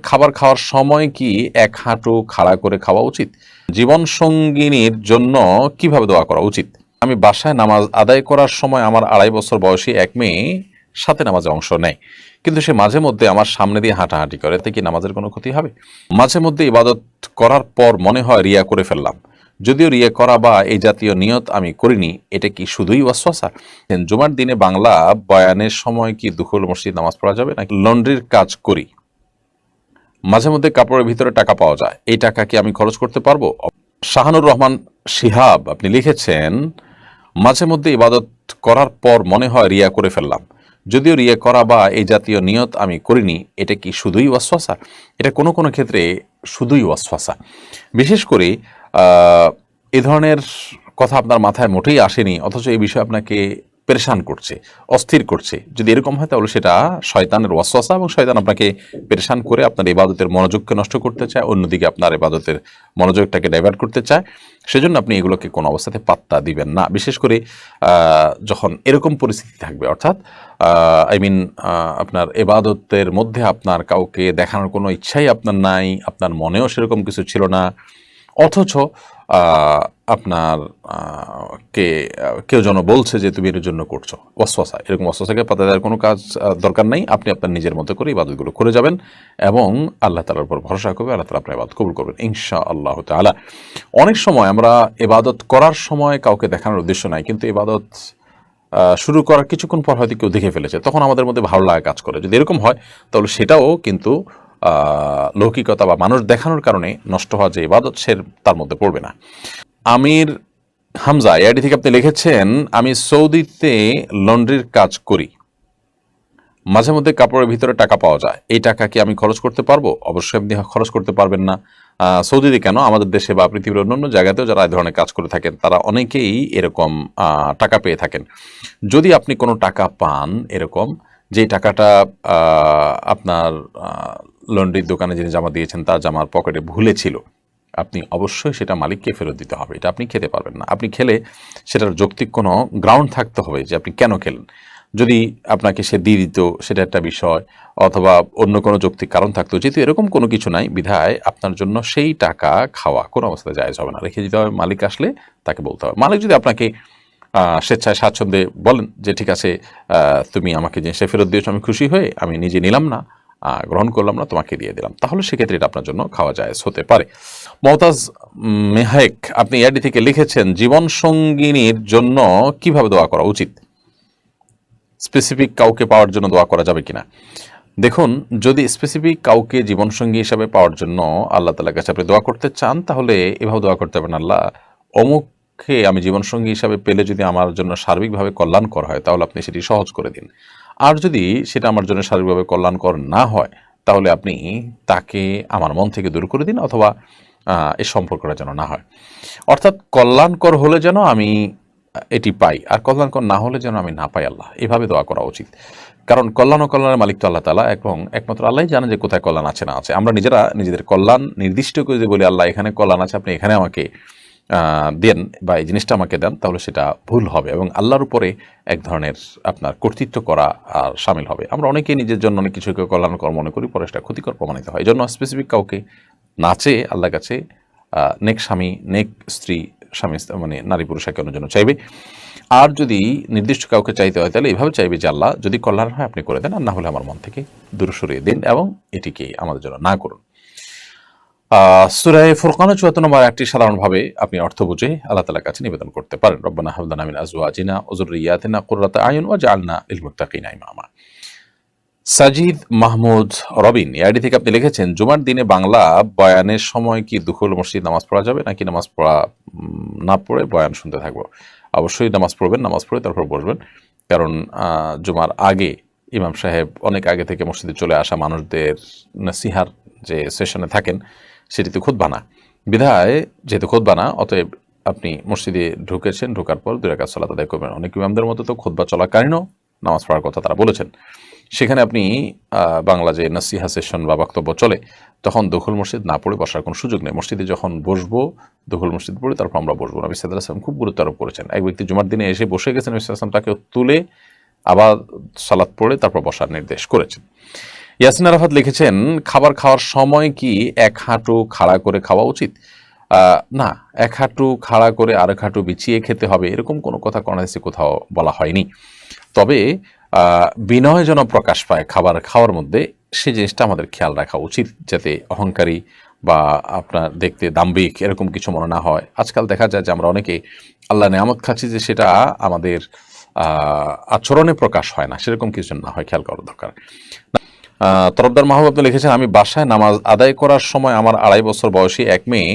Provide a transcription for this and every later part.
খাবার খাওয়ার সময় কি এক হাঁটু খাড়া করে খাওয়া উচিত? জীবন সঙ্গিনীর জন্য কিভাবে দোয়া করা উচিত? আমি বাসায় নামাজ আদায় করার সময় আমার 2.5 বছর বয়সী এক মেয়ে সাথে নামাজে অংশ নেয়, কিন্তু সে মাঝে মধ্যে আমার সামনে দিয়ে হাঁটাহাঁটি করে। এতে কি নামাজের কোনো ক্ষতি হবে? মাঝে মধ্যে ইবাদত করার পর মনে হয় রিয়া করে ফেললাম, যদিও রিয়া করা বা এই জাতীয় নিয়ত আমি করিনি। এটা কি শুধুই ওয়াসওয়াসা? জুমার দিনে বাংলা বয়ানের সময় কি দুখুল মসজিদ নামাজ পড়া যাবে নাকি? লন্ড্রির কাজ করি, মাঝে মধ্যে কাপড়ের ভিতরে টাকা পাওয়া যায়, এই টাকা কি আমি খরচ করতে পারবো? শাহানুর রহমান শিহাব আপনি লিখেছেন, মাঝে মধ্যে ইবাদত করার পর মনে হয় রিয়া করে ফেললাম, যদিও রিয়া করা বা এই জাতীয় নিয়ত আমি করিনি। এটা কি শুধুই ওয়াসওয়াসা? এটা কোনো কোনো ক্ষেত্রে শুধুই ওয়াসওয়াসা। বিশেষ করে এ ধরনের কথা আপনার মাথায় মোটেই আসেনি, অথচ এই বিষয়ে আপনাকে পেরেশান করছে, অস্থির করছে। যদি এরকম হয় তাহলে সেটা শয়তানের ওয়াসওয়াসা, এবং শয়তান আপনাকে পেরেশান করে আপনার ইবাদতের মনোযোগকে নষ্ট করতে চায়, অন্যদিকে আপনার ইবাদতের মনোযোগটাকে ডাইভার্ট করতে চায়। সেজন্য আপনি এগুলোকে কোনো অবস্থাতে পাত্তা দিবেন না, বিশেষ করে যখন এরকম পরিস্থিতি থাকবে, অর্থাৎ আপনার ইবাদতের মধ্যে আপনার কাউকে দেখানোর কোনো ইচ্ছাই আপনার নাই, আপনার মনেও সেরকম কিছু ছিল না, অথচ আপনার কে কেউ যেন বলছে যে তুমি এর জন্য করছো। ওয়াসওয়াসা, এরকম ওয়াসওয়াসাকে পাত্তা দেওয়ার কোনো কাজ দরকার নেই। আপনি আপনার নিজের মতো করে ইবাদতগুলো করে যাবেন এবং আল্লাহ তাআলার উপর ভরসা করবে, আল্লাহ তাআলা আপনার ইবাদত কবুল করবেন ইনশাআল্লাহ তাআলা। অনেক সময় আমরা ইবাদত করার সময় কাউকে দেখানোর উদ্দেশ্য নাই, কিন্তু ইবাদত শুরু করার কিছুক্ষণ পর হয়তো কেউ দেখে ফেলেছে, তখন আমাদের মধ্যে ভালো লাগা কাজ করে। যদি এরকম হয় তাহলে সেটাও কিন্তু লৌকিকতা বা মানুষ দেখানোর কারণে নষ্ট হওয়া যে ইবাদত, সে তার মধ্যে পড়বে না। আমির হামজা এআইডি থেকে আপনি লিখেছেন, আমি সৌদিতে লন্ড্রির কাজ করি, মাঝে মধ্যে কাপড়ের ভিতরে টাকা পাওয়া যায়, এই টাকা কি আমি খরচ করতে পারবো? অবশ্যই আপনি খরচ করতে পারবেন না। সৌদিতে কেন, আমাদের দেশে বা পৃথিবীর অন্যান্য জায়গাতেও যারা এই ধরনের কাজ করে থাকেন তারা অনেকেই এরকম টাকা পেয়ে থাকেন। যদি আপনি কোনো টাকা পান এরকম, যে টাকাটা আপনার লন্ড্রির দোকানে যিনি জামা দিয়েছেন তার জামার পকেটে ভুলে ছিল, আপনি অবশ্যই সেটা মালিককে ফেরত দিতে হবে। এটা আপনি খেতে পারবেন না। আপনি খেলে সেটার যৌক্তিক কোনো গ্রাউন্ড থাকতে হবে যে আপনি কেন খেলেন। যদি আপনাকে সে দিয়ে দিত সেটা একটা বিষয়, অথবা অন্য কোনো যৌক্তিক কারণ থাকতো। যেহেতু এরকম কোনো কিছু নাই, বিধায় আপনার জন্য সেই টাকা খাওয়া কোনো অবস্থায় জায়েজ হবে না, রেখে দিতে হবে। মালিক আসলে তাকে বলতে হবে। মালিক যদি আপনাকে স্বেচ্ছায় স্বাচ্ছন্দ্যে বলেন যে ঠিক আছে তুমি আমাকে জিনিসটা ফেরত দিয়েছো, আমি খুশি হয়ে আমি নিজে নিলাম না, গ্রহণ করলাম না, তোমাকে দিয়ে দিলাম, তাহলে সেক্ষেত্রে এটা আপনার জন্য খাওয়া জায়েজ হতে পারে। মমতাজ মেহেক আপনি এআইডি থেকে লিখেছেন, জীবন সঙ্গিনীর জন্য কিভাবে দোয়া করা উচিত? স্পেসিফিক কাউকে পাওয়ার জন্য দোয়া করা যাবে কিনা? দেখুন, যদি স্পেসিফিক কাউকে জীবনসঙ্গী হিসাবে পাওয়ার জন্য আল্লাহ তাআলার কাছে আপনি দোয়া করতে চান, তাহলে এভাবে দোয়া করতে পারেন, আল্লাহ অমুককে আমি জীবনসঙ্গী হিসাবে পেলে যদি আমার জন্য সার্বিকভাবে কল্যাণকর হয় তাহলে আপনি সেটি সহজ করে দিন। আর যদি সেটা আমার জন্য সার্বিকভাবে কল্যাণকর না হয় তাহলে আপনি তাকে আমার মন থেকে দূর করে দিন, অথবা এই সম্পর্কটা যেন না হয়। অর্থাৎ কল্যাণকর হলে যেন আমি এটি পাই, আর কল্যাণকর না হলে যেন আমি না পাই। আল্লাহ, এভাবে দোয়া করা উচিত। কারণ কল্যাণ ও কল্যাণের মালিক তো আল্লাহ তাআলা, এবং একমাত্র আল্লাহই জানে যে কোথায় কল্যাণ আছে না আছে। আমরা নিজেরা নিজেদের কল্যাণ নির্দিষ্ট করে যে বলি আল্লাহ এখানে কল্যাণ আছে, আপনি এখানে আমাকে দেন বা এই জিনিসটা আমাকে দেন, তাহলে সেটা ভুল হবে এবং আল্লাহর উপরে এক ধরনের আপনার কর্তৃত্ব করা আর শামিল হবে। আমরা অনেকেই নিজের জন্য অনেক কিছুকে কল্যাণকর মনে করি, পরে সেটা ক্ষতিকর প্রমাণিত হয়। এই জন্য স্পেসিফিক কাউকে না চেয়ে আল্লাহর কাছে নেক স্বামী, নেক স্ত্রী, স্বামী মানে নারী পুরুষ একে অন্যের জন্য চাইবে। আর যদি নির্দিষ্ট কাউকে চাইতে হয় তাহলে এইভাবে চাইবে যে আল্লাহ যদি কল্যাণ হয় আপনি করে দেন, আর না হলে আমার মন থেকে দূর সরিয়ে দিন এবং এটিকে আমাদের জন্য না করুন। সূরা ফুরকানের ৭৪ নম্বর আয়াতটি সাধারণভাবে আপনি অর্থ বুঝে আল্লাহ তাআলার কাছে নিবেদন করতে পারেন। রব্বানা হাব লানা মিন আজওয়াজিনা ওয়া যুররিয়াতিনা কুররাতা আয়ুন ওয়াজআলনা লিল মুত্তাকিনা ইমামা। সাজিদ মাহমুদ রবিন এআইডি থেকে আপনি লিখেছেন, জুমার দিনে বাংলা বয়ানের সময় কি দুখুল মসজিদ নামাজ পড়া যাবে নাকি নামাজ পড়া না পড়ে বয়ান শুনতে থাকবো? অবশ্যই নামাজ পড়বেন, নামাজ পড়ে তারপর বসবেন। কারণ জুমার আগে ইমাম সাহেব অনেক আগে থেকে মসজিদে চলে আসা মানুষদের নসিহার যে সেশনে থাকেন সেটি তো খুতবা না, বিধায় যেহেতু খুতবা না, অতএব আপনি মসজিদে ঢুকেছেন, ঢোকার পর 2 রাকাত সালাত আদায় করবেন। অনেক ইমামদের মতো তো খুতবা চলাকালীনও নামাজ পড়ার কথা তারা বলেছেন। সেখানে আপনি বাংলা যে নসিহা সেশন বা বক্তব্য চলে, তখন দখল মসজিদ না পড়ে বসার কোনো সুযোগ নেই। মসজিদে যখন বসবো, দখল মসজিদ পড়ে তারপর আমরা বসবো। নবী সাল্লাল্লাহু আলাইহি ওয়াসাল্লাম খুব গুরুত্ব আরোপ করেছেন। এক ব্যক্তি জুমার দিনে এসে বসে গেছেন, নবী সাল্লাল্লাহু আলাইহি ওয়াসাল্লাম তাকে তুলে আবার সালাত পড়ে তারপর বসার নির্দেশ করেছেন। ইয়াসিন আরাফাত লিখেছেন, খাবার খাওয়ার সময় কি এক হাঁটু খাড়া করে খাওয়া উচিত? না, এক হাঁটু খাড়া করে আরেক হাঁটু বিছিয়ে খেতে হবে এরকম কোনো কথা কোরআন হাদিসে কোথাও বলা হয়নি। তবে বিনয় যেন প্রকাশ পায় খাবার খাওয়ার মধ্যে, সেই জিনিসটা আমাদের খেয়াল রাখা উচিত, যাতে অহংকারী বা আপনার দেখতে দাম্ভিক এরকম কিছু মনে না হয়। আজকাল দেখা যায় যে আমরা অনেকে আল্লাহ নেয়ামত খাচ্ছি, যে সেটা আমাদের আচরণে প্রকাশ হয় না, সেরকম কিছু না হয়, খেয়াল করা দরকার। তরফদার মাহবুব আপনি লিখেছেন, আমি বাসায় নামাজ আদায় করার সময় আমার 2.5 বছর বয়সী এক মেয়ে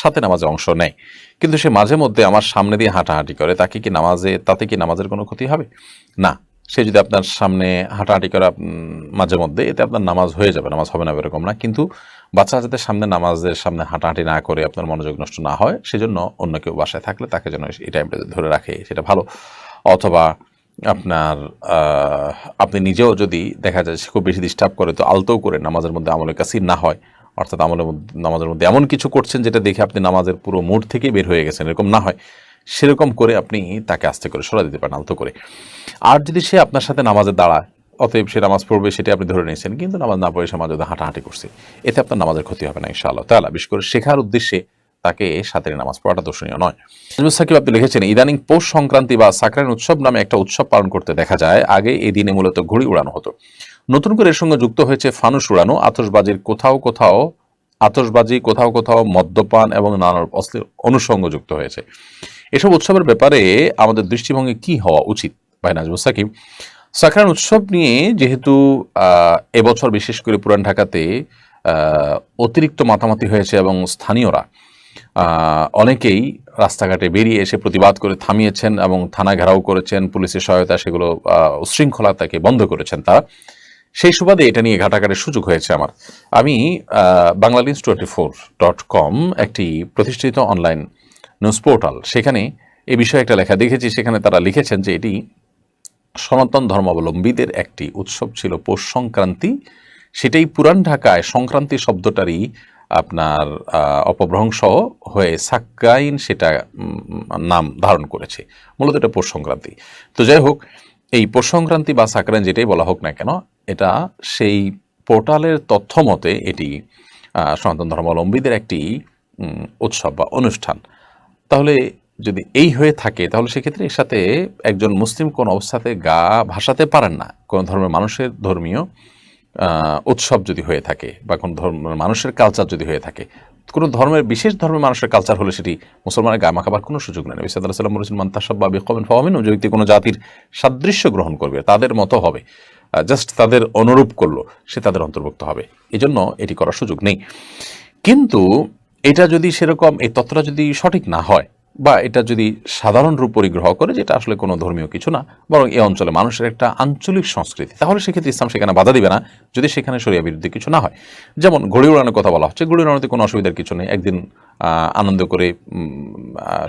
সাথে নামাজে অংশ নেয়, কিন্তু সে মাঝে মধ্যে আমার সামনে দিয়ে হাঁটাহাঁটি করে, তাতে কি নামাজের কোনো ক্ষতি হবে? না, সে যদি আপনার সামনে হাঁটাহাঁটি করে মাঝে মধ্যে, এতে আপনার নামাজ হয়ে যাবে, নামাজ হবে না এরকম না। কিন্তু বাচ্চা যাতে নামাজের সামনে হাঁটাহাঁটি না করে আপনার মনোযোগ নষ্ট না হয়, সেজন্য অন্য কেউ বাসায় থাকলে তাকে যেন এই টাইমটা ধরে রাখে, সেটা ভালো। অথবা আপনার আপনি নিজেও যদি দেখা যায় সে খুব বেশি ডিস্টার্ব করে, তো আলতো করে নামাজের মধ্যে আমলে কাসির না হয়, অর্থাৎ নামাজের মধ্যে এমন কিছু করছেন যেটা দেখে আপনি নামাজের পুরো মুড থেকে বের হয়ে গেছেন, এরকম না হয়, সেরকম করে আপনি তাকে আস্তে করে সরা দিতে পারেন, আলতো করে। আর যদি সে আপনার সাথে নামাজে দাঁড়ায়, অতএব সে নামাজ পড়বে সেটা আপনি ধরে নিয়েছেন, কিন্তু নামাজ না পড়ে সে মাঝে হাঁটাহাঁটি করছে, এতে আপনার নামাজের ক্ষতি হবে না ইনশাআল্লাহ তাআলা। বিশেষ করে শেখার উদ্দেশ্যে তাকে সাথে নামাজ পড়াটা দর্শনীয় নয়। সাকিব আপনি লিখেছেন, ইদানিং পৌষ সংক্রান্তি বা সাকরাইন উৎসব নামে একটা উৎসব পালন করতে দেখা যায়। আগে এই দিনে মূলত ঘুড়ি উড়ানো হতো, নতুন করে এর সঙ্গে যুক্ত হয়েছে ফানুস উড়ানো, আতশবাজি, কোথাও কোথাও মদ্যপান এবং নানা অশ্লীল অনুষঙ্গ যুক্ত হয়েছে। এসব উৎসবের ব্যাপারে আমাদের দৃষ্টিভঙ্গি কি হওয়া উচিত? ভাই নাজমুল সাকিব, সাকরাইন উৎসব নিয়ে যেহেতু এবছর বিশেষ করে পুরান ঢাকাতে অতিরিক্ত মাতামাতি হয়েছে এবং স্থানীয়রা অনেকেই রাস্তাঘাটে বেরিয়ে এসে প্রতিবাদ করে থামিয়েছেন এবং থানা ঘেরাও করেছেন, পুলিশের সহায়তা সেগুলো উচ্ছৃঙ্খলতাকে বন্ধ করেছেন তারা। সেই সুবাদে এটা নিয়ে ঘাটাঘাটের সুযোগ হয়েছে আমার। আমি Banglanews24.com একটি প্রতিষ্ঠিত অনলাইন নিউজ পোর্টাল, সেখানে এই বিষয়ে একটা লেখা দেখেছি। সেখানে তারা লিখেছেন যে এটি সনাতন ধর্মাবলম্বীদের একটি উৎসব ছিল পৌষ সংক্রান্তি, সেটাই পুরান ঢাকায় সংক্রান্তি শব্দটারই আপনার অপভ্রংশ হয়ে সাকরাইন সেটা নাম ধারণ করেছে, মূলত এটা পৌষ সংক্রান্তি। তো যাই হোক, এই পৌষ সংক্রান্তি বা সাকরাইন যেটাই বলা হোক না কেন, এটা সেই পোর্টালের তথ্য মতে এটি সনাতন ধর্মাবলম্বীদের একটি উৎসব বা অনুষ্ঠান। তাহলে যদি এই হয়ে থাকে, তাহলে সেক্ষেত্রে এর সাথে একজন মুসলিম কোন অবস্থাতে গা ভাসাতে পারেন না। কোন ধর্মের মানুষের ধর্মীয় উৎসব যদি হয়ে থাকে বা কোন ধর্মের মানুষের কালচার যদি হয়ে থাকে, কোনো ধর্মের বিশেষ ধর্মের মানুষের কালচার হলে সেটি মুসলমানের গায়ে মাখাবার কোনো সুযোগ নেই। নবী সাল্লাল্লাহু আলাইহি ওয়াসাল্লাম বলেছেন, মান তাশাব্বাহা বিকওমিন ফাহুয়া মিনহুম, যে ব্যক্তি কোনো জাতির সাদৃশ্য গ্রহণ করবে, তাদের মতো হবে, জাস্ট তাদের অনুরূপ করলো, সে তাদের অন্তর্ভুক্ত হবে। এজন্য এটি করার সুযোগ নেই। কিন্তু এটা যদি সেরকম, এই তথ্যটা যদি সঠিক না হয় বা এটা যদি সাধারণ রূপ পরিগ্রহ করে, যেটা আসলে কোনো ধর্মীয় কিছু না, বরং এই অঞ্চলে মানুষের একটা আঞ্চলিক সংস্কৃতি, তাহলে সেক্ষেত্রে ইসলাম সেখানে বাধা দিবে না, যদি সেখানে শরিয়া বিরুদ্ধে কিছু না হয়। যেমন ঘুড়ি উড়ানোর কথা বলা হচ্ছে, ঘুড়ি উড়ানোতে কোনো অসুবিধার কিছু নেই। একদিন আনন্দ করে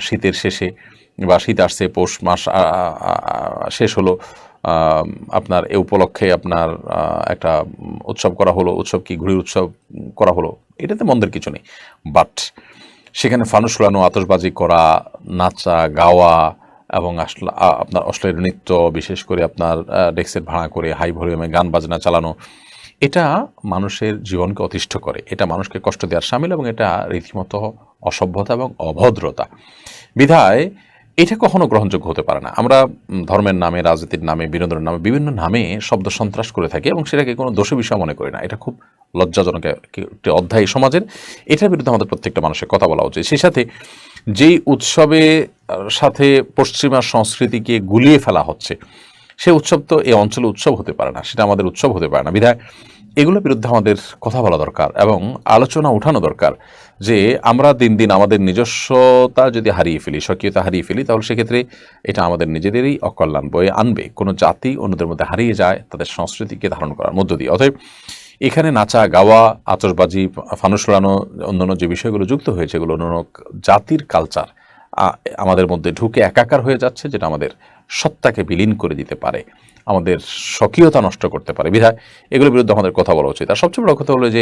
শীতের শেষে বা শীত আসছে, পৌষ মাস শেষ হলো, আপনার এ উপলক্ষে আপনার একটা উৎসব করা হলো, উৎসব কি ঘুড়ি উৎসব করা হলো, এটাতে মন্দের কিছু নেই। বাট সেখানে ফানুস উড়ানো, আতশবাজি করা, নাচা গাওয়া এবং আপনার অশ্লীল নৃত্য, বিশেষ করে আপনার ডেস্কের ভাড়া করে হাই ভলিউমে গান বাজনা চালানো, এটা মানুষের জীবনকে অতিষ্ঠ করে, এটা মানুষকে কষ্ট দেওয়ার শামিল এবং এটা রীতিমতো অসভ্যতা এবং অভদ্রতা। বিধায় এটা কখনো গ্রহণযোগ্য হতে পারে না। আমরা ধর্মের নামে, রাজনীতির নামে, বিনোদনের নামে, বিভিন্ন নামে শব্দ সন্ত্রাস করে থাকি এবং সেটাকে কোনো দোষী বিষয় মনে করি না। এটা খুব লজ্জাজনক একটি অধ্যায় সমাজের, এটার বিরুদ্ধে আমাদের প্রত্যেকটা মানুষের কথা বলা উচিত। সেই সাথে যেই উৎসবে সাথে পশ্চিমা সংস্কৃতিকে গুলিয়ে ফেলা হচ্ছে, সে উৎসব তো এই অঞ্চলে উৎসব হতে পারে না, সেটা আমাদের উৎসব হতে পারে না। বিধায় এগুলোর বিরুদ্ধে আমাদের কথা বলা দরকার এবং আলোচনা উঠানো দরকার, যে আমরা দিন দিন আমাদের নিজস্বতা যদি হারিয়ে ফেলি, স্বকীয়তা হারিয়ে ফেলি, তাহলে সেক্ষেত্রে এটা আমাদের নিজেদেরই অকল্যাণ বয়ে আনবে। কোনো জাতি অন্যদের মধ্যে হারিয়ে যায় তাদের সংস্কৃতিকে ধারণ করার মধ্য দিয়ে। অতএব এখানে নাচা গাওয়া, আতশবাজি, ফানুস উড়ানো, অন্যান্য যে বিষয়গুলো যুক্ত হয়েছে, এগুলো অন্য জাতির কালচার আমাদের মধ্যে ঢুকে একাকার হয়ে যাচ্ছে, যেটা আমাদের সত্তাকে বিলীন করে দিতে পারে, আমাদের স্বকীয়তা নষ্ট করতে পারে। বিধায় এগুলোর বিরুদ্ধে আমাদের কথা বলা উচিত। আর সবচেয়ে বড় কথা হলো যে